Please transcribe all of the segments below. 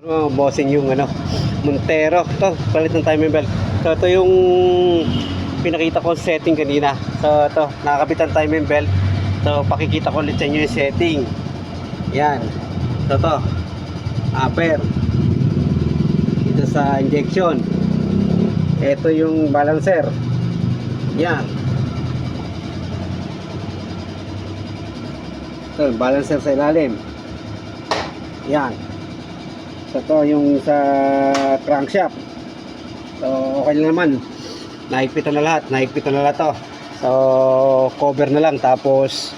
Bossing yung Montero. Ito, palit ng timing belt. So, ito yung pinakita ko setting kanina. So, ito, nakakabit ang timing belt. So, pakikita ko ulit sa inyo yung setting. Yan. So, ito. Upper. Ito sa injection. Ito yung balancer. Yan. Ito, balancer sa ilalim. Yan. So, ito yung sa crankshaft. So, okay na naman. Nahigpitan na lahat. Nahigpitan na lahat to. So, cover na lang. Tapos,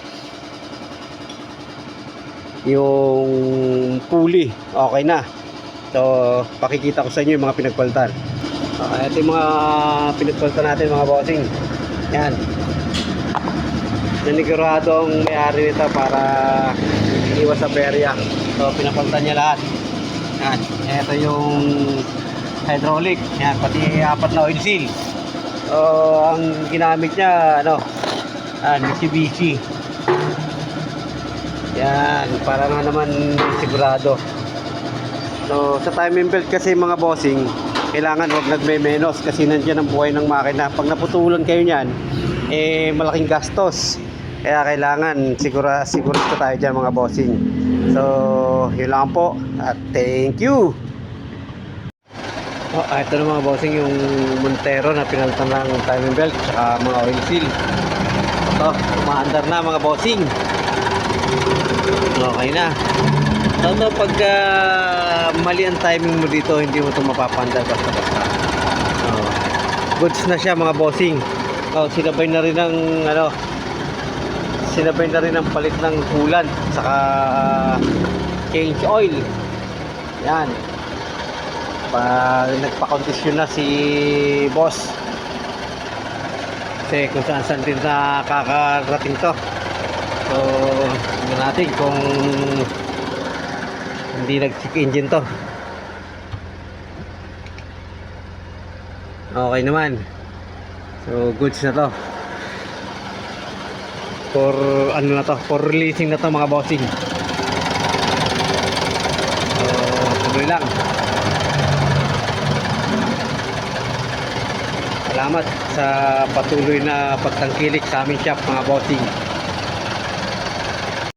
yung pulley, okay na. So, pakikita ko sa inyo yung mga pinagpalitan. Okay, ito yung mga pinagpalitan natin mga bossing. Yan. Naniguradong may-ari nito para iwas sa berya. So, pinapalitan niya lahat. Yan. Ito yung hydraulic. Yan, pati 4 na oil seal. So, ang ginamit niya, Mitsubishi. Yan, para nga naman sigurado. So, sa timing belt kasi mga bossing, kailangan huwag nagme-menos kasi nandiyan ang buhay ng makina. Pag naputulan kayo niyan, malaking gastos. Kaya kailangan sigurado tayo dyan mga bossing. So, yun lang po. At thank you. Ito na mga bossing yung Montero na pinalitan ng timing belt at mga oil seal. Ito, umaandar na mga bossing. Okay na. So, pag mali ang timing mo dito, hindi mo ito mapapandar basta-basta. Goods na siya mga bossing. Sinabay na rin ng palit ng coolant saka change oil. Yan. Nagpa-condition na si boss. Kasi kung saan din nakakarating to. So, tingnan natin kung hindi nag-check engine to. Okay naman. So, goods na to. For releasing na to mga bossing. So, tuloy lang. Salamat sa patuloy na pagtangkilik sa aming shop mga bossing.